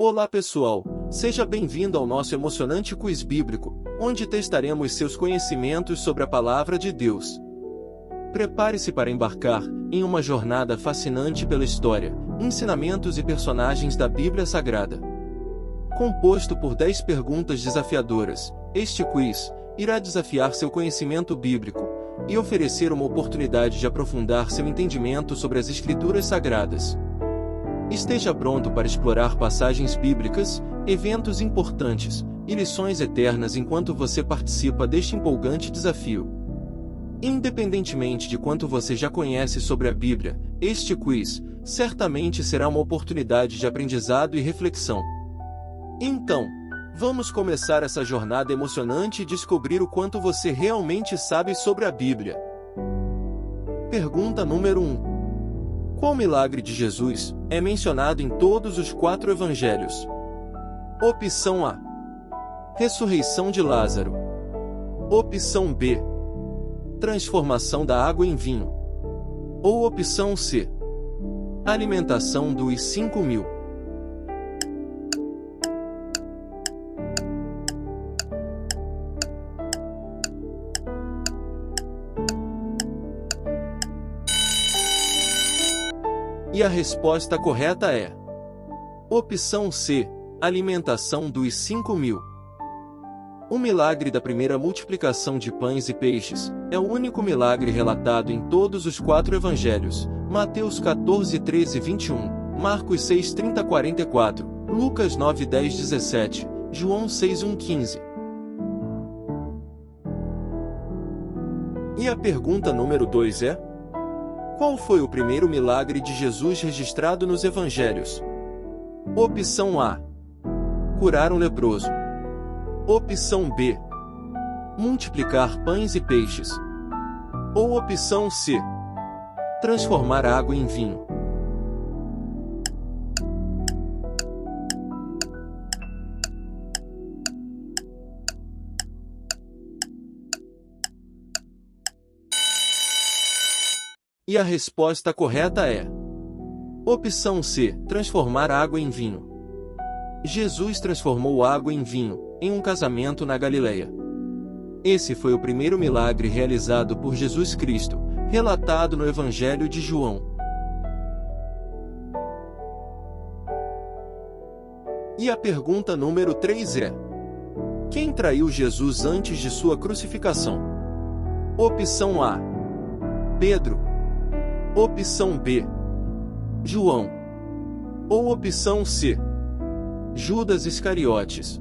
Olá pessoal, seja bem-vindo ao nosso emocionante quiz bíblico, onde testaremos seus conhecimentos sobre a Palavra de Deus. Prepare-se para embarcar em uma jornada fascinante pela história, ensinamentos e personagens da Bíblia Sagrada. Composto por 10 perguntas desafiadoras, este quiz irá desafiar seu conhecimento bíblico e oferecer uma oportunidade de aprofundar seu entendimento sobre as Escrituras Sagradas. Esteja pronto para explorar passagens bíblicas, eventos importantes e lições eternas enquanto você participa deste empolgante desafio. Independentemente de quanto você já conhece sobre a Bíblia, este quiz certamente será uma oportunidade de aprendizado e reflexão. Então, vamos começar essa jornada emocionante e descobrir o quanto você realmente sabe sobre a Bíblia. Pergunta número 1. Qual milagre de Jesus é mencionado em todos os 4 evangelhos? Opção A. Ressurreição de Lázaro. Opção B. Transformação da água em vinho. Ou opção C. Alimentação dos 5.000. E a resposta correta é opção C, alimentação dos 5.000. O milagre da primeira multiplicação de pães e peixes é o único milagre relatado em todos os 4 evangelhos: Mateus 14, 13 e 21, Marcos 6, 30 44, Lucas 9, 10, 17, João 6, 1, 15. E a pergunta número 2 é: qual foi o primeiro milagre de Jesus registrado nos evangelhos? Opção A. Curar um leproso. Opção B. Multiplicar pães e peixes. Ou opção C. Transformar a água em vinho. E a resposta correta é opção C, transformar água em vinho. Jesus transformou água em vinho, em um casamento na Galileia. Esse foi o primeiro milagre realizado por Jesus Cristo, relatado no Evangelho de João. E a pergunta número 3 é: quem traiu Jesus antes de sua crucificação? Opção A. Pedro. Opção B. João. Ou opção C. Judas Iscariotes.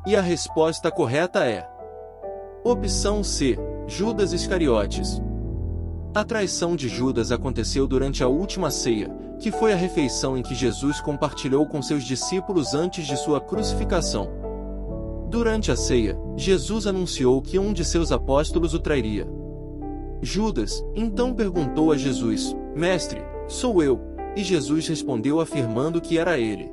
E a resposta correta é opção C. Judas Iscariotes. A traição de Judas aconteceu durante a última ceia, que foi a refeição em que Jesus compartilhou com seus discípulos antes de sua crucificação. Durante a ceia, Jesus anunciou que um de seus apóstolos o trairia. Judas, então perguntou a Jesus: Mestre, sou eu? E Jesus respondeu afirmando que era ele.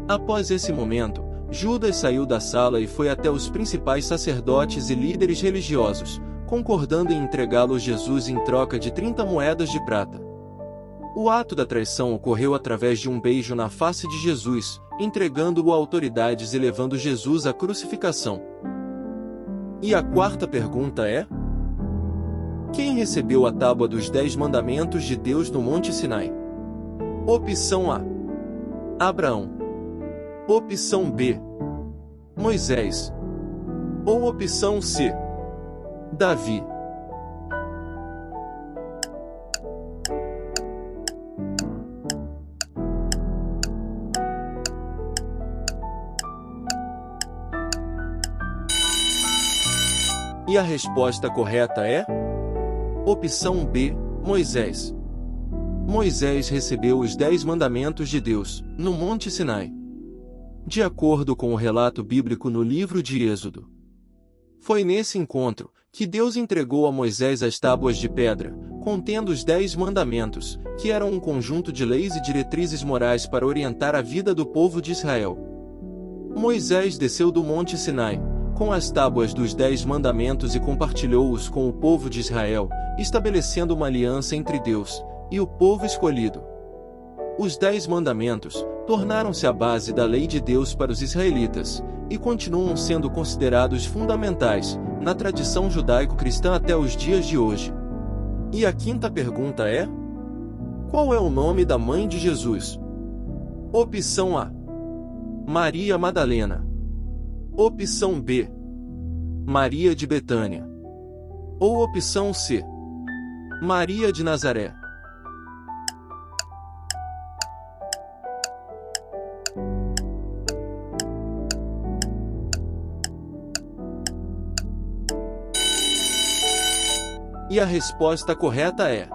Após esse momento, Judas saiu da sala e foi até os principais sacerdotes e líderes religiosos, concordando em entregá-lo a Jesus em troca de 30 moedas de prata. O ato da traição ocorreu através de um beijo na face de Jesus, entregando-o a autoridades e levando Jesus à crucificação. E a quarta pergunta é: quem recebeu a tábua dos 10 mandamentos de Deus no Monte Sinai? Opção A. Abraão. Opção B. Moisés. Ou opção C. Davi. E a resposta correta é opção B, Moisés. Moisés recebeu os 10 mandamentos de Deus, no Monte Sinai. De acordo com o relato bíblico no livro de Êxodo. Foi nesse encontro que Deus entregou a Moisés as tábuas de pedra, contendo os 10 mandamentos, que eram um conjunto de leis e diretrizes morais para orientar a vida do povo de Israel. Moisés desceu do monte Sinai, com as tábuas dos 10 mandamentos e compartilhou-os com o povo de Israel, estabelecendo uma aliança entre Deus e o povo escolhido. Os 10 mandamentos tornaram-se a base da lei de Deus para os israelitas, e continuam sendo considerados fundamentais na tradição judaico-cristã até os dias de hoje. E a quinta pergunta é: qual é o nome da mãe de Jesus? Opção A: Maria Madalena. Opção B: Maria de Betânia. Ou opção C: Maria de Nazaré. E a resposta correta é: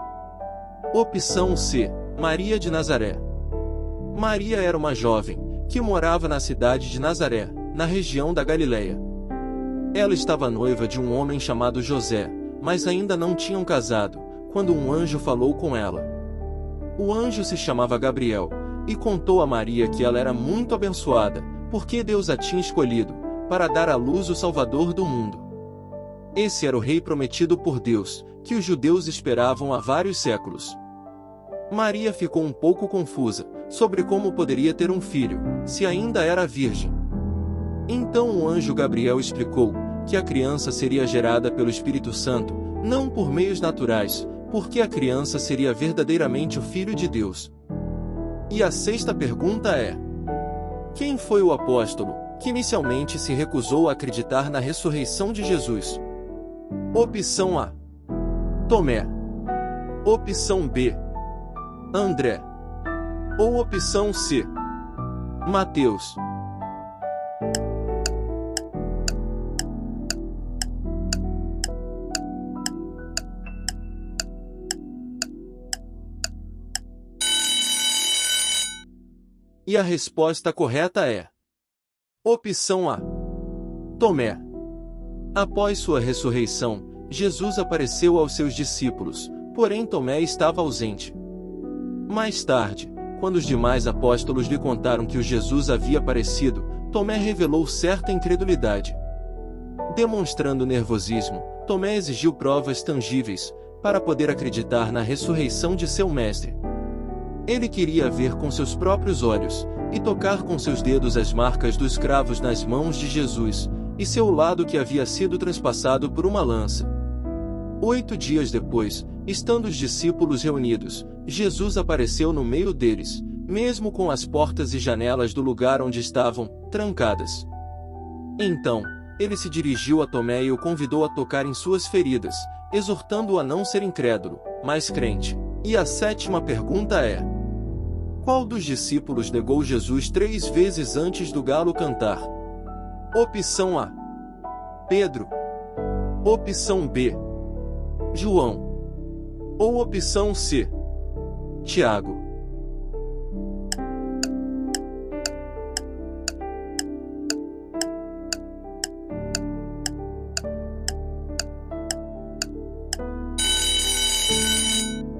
opção C, Maria de Nazaré. Maria era uma jovem que morava na cidade de Nazaré, na região da Galileia. Ela estava noiva de um homem chamado José, mas ainda não tinham casado, quando um anjo falou com ela. O anjo se chamava Gabriel, e contou a Maria que ela era muito abençoada, porque Deus a tinha escolhido para dar à luz o Salvador do mundo. Esse era o rei prometido por Deus, que os judeus esperavam há vários séculos. Maria ficou um pouco confusa sobre como poderia ter um filho, se ainda era virgem. Então o anjo Gabriel explicou que a criança seria gerada pelo Espírito Santo, não por meios naturais, porque a criança seria verdadeiramente o Filho de Deus. E a sexta pergunta é: quem foi o apóstolo que inicialmente se recusou a acreditar na ressurreição de Jesus? Opção A: Tomé. Opção B: André. Ou opção C: Mateus. E a resposta correta é: opção A: Tomé. Após sua ressurreição, Jesus apareceu aos seus discípulos, porém Tomé estava ausente. Mais tarde, quando os demais apóstolos lhe contaram que o Jesus havia aparecido, Tomé revelou certa incredulidade. Demonstrando nervosismo, Tomé exigiu provas tangíveis para poder acreditar na ressurreição de seu mestre. Ele queria ver com seus próprios olhos e tocar com seus dedos as marcas dos cravos nas mãos de Jesus, e seu lado que havia sido transpassado por uma lança. 8 dias depois, estando os discípulos reunidos, Jesus apareceu no meio deles, mesmo com as portas e janelas do lugar onde estavam trancadas. Então, ele se dirigiu a Tomé e o convidou a tocar em suas feridas, exortando-o a não ser incrédulo, mas crente. E a sétima pergunta é: qual dos discípulos negou Jesus 3 vezes antes do galo cantar? Opção A: Pedro. Opção B: João. Ou opção C: Tiago.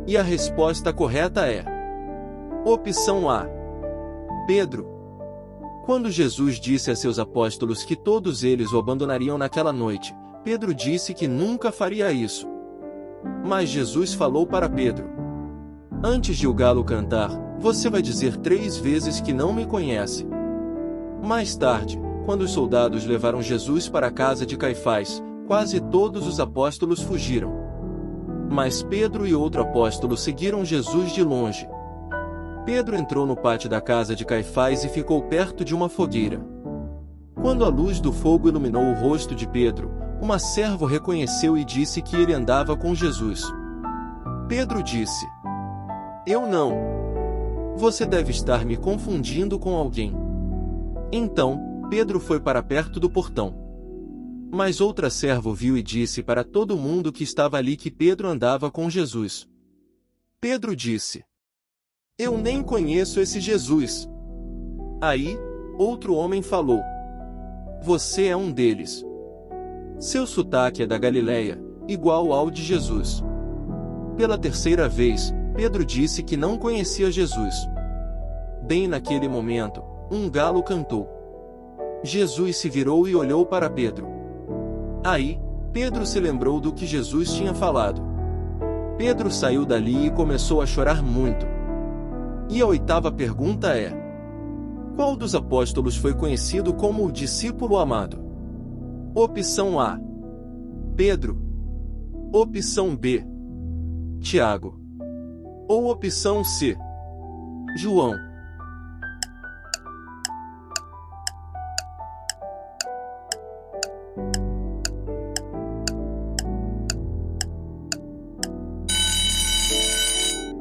E a resposta correta é: opção A: Pedro. Quando Jesus disse a seus apóstolos que todos eles o abandonariam naquela noite, Pedro disse que nunca faria isso. Mas Jesus falou para Pedro: antes de o galo cantar, você vai dizer 3 vezes que não me conhece. Mais tarde, quando os soldados levaram Jesus para a casa de Caifás, quase todos os apóstolos fugiram. Mas Pedro e outro apóstolo seguiram Jesus de longe. Pedro entrou no pátio da casa de Caifás e ficou perto de uma fogueira. Quando a luz do fogo iluminou o rosto de Pedro, uma serva o reconheceu e disse que ele andava com Jesus. Pedro disse: eu não. Você deve estar me confundindo com alguém. Então, Pedro foi para perto do portão. Mas outra serva o viu e disse para todo mundo que estava ali que Pedro andava com Jesus. Pedro disse: eu nem conheço esse Jesus. Aí, outro homem falou: você é um deles. Seu sotaque é da Galileia, igual ao de Jesus. Pela terceira vez, Pedro disse que não conhecia Jesus. Bem naquele momento, um galo cantou. Jesus se virou e olhou para Pedro. Aí, Pedro se lembrou do que Jesus tinha falado. Pedro saiu dali e começou a chorar muito. E a oitava pergunta é: qual dos apóstolos foi conhecido como o discípulo amado? Opção A: Pedro. Opção B: Tiago. Ou opção C: João.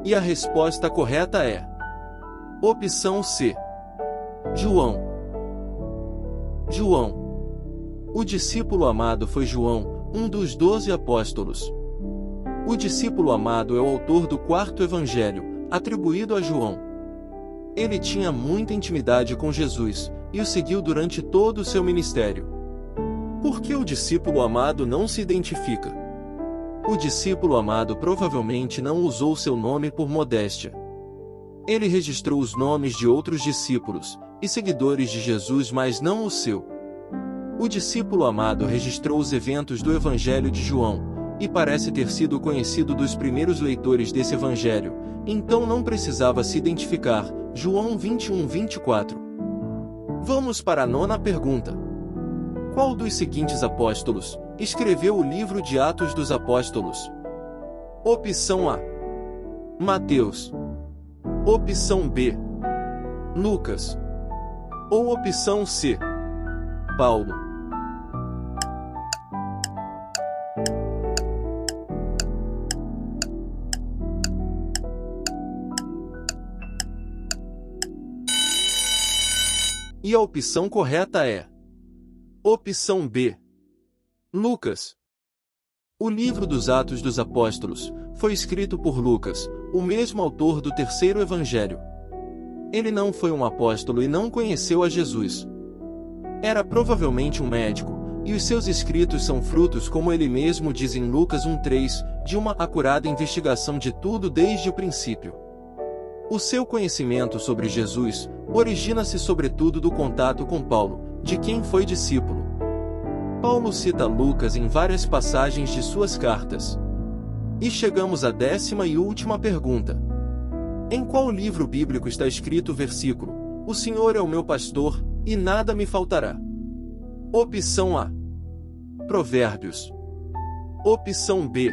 E a resposta correta é opção C: João. João. O discípulo amado foi João, um dos 12 apóstolos. O discípulo amado é o autor do quarto evangelho, atribuído a João. Ele tinha muita intimidade com Jesus, e o seguiu durante todo o seu ministério. Por que o discípulo amado não se identifica? O discípulo amado provavelmente não usou seu nome por modéstia. Ele registrou os nomes de outros discípulos e seguidores de Jesus, mas não o seu. O discípulo amado registrou os eventos do Evangelho de João, e parece ter sido conhecido dos primeiros leitores desse Evangelho, então não precisava se identificar. João 21:24. Vamos para a nona pergunta. Qual dos seguintes apóstolos escreveu o livro de Atos dos Apóstolos? Opção A: Mateus. Opção B: Lucas. Ou opção C: Paulo. E a opção correta é opção B: Lucas. O livro dos Atos dos Apóstolos foi escrito por Lucas, o mesmo autor do terceiro evangelho. Ele não foi um apóstolo e não conheceu a Jesus. Era provavelmente um médico, e os seus escritos são frutos, como ele mesmo diz em Lucas 1:3, de uma acurada investigação de tudo desde o princípio. O seu conhecimento sobre Jesus origina-se sobretudo do contato com Paulo, de quem foi discípulo. Paulo cita Lucas em várias passagens de suas cartas. E chegamos à 10ª e última pergunta. Em qual livro bíblico está escrito o versículo: "O Senhor é o meu pastor, e nada me faltará"? Opção A: Provérbios. Opção B: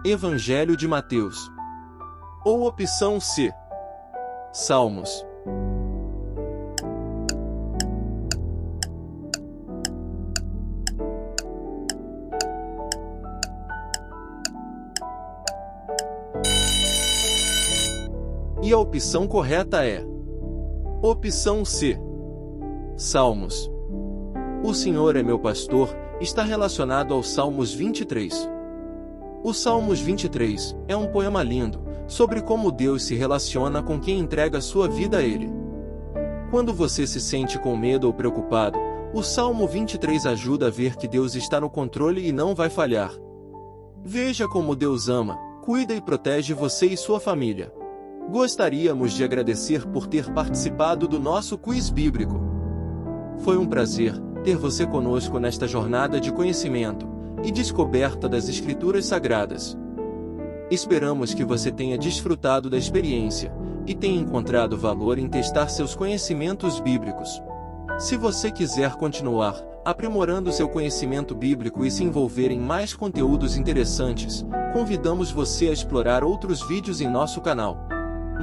Evangelho de Mateus. Ou opção C: Salmos. E a opção correta é opção C: Salmos. O Senhor é meu pastor está relacionado aos Salmos 23. O Salmos 23 é um poema lindo sobre como Deus se relaciona com quem entrega sua vida a Ele. Quando você se sente com medo ou preocupado, o Salmo 23 ajuda a ver que Deus está no controle e não vai falhar. Veja como Deus ama, cuida e protege você e sua família. Gostaríamos de agradecer por ter participado do nosso quiz bíblico. Foi um prazer ter você conosco nesta jornada de conhecimento e descoberta das Escrituras Sagradas. Esperamos que você tenha desfrutado da experiência e tenha encontrado valor em testar seus conhecimentos bíblicos. Se você quiser continuar aprimorando seu conhecimento bíblico e se envolver em mais conteúdos interessantes, convidamos você a explorar outros vídeos em nosso canal.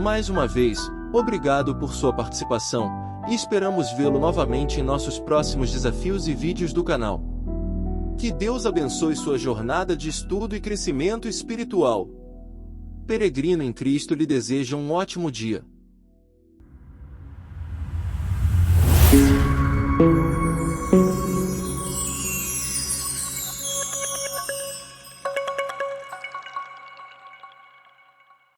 Mais uma vez, obrigado por sua participação, e esperamos vê-lo novamente em nossos próximos desafios e vídeos do canal. Que Deus abençoe sua jornada de estudo e crescimento espiritual. Peregrino em Cristo lhe deseja um ótimo dia.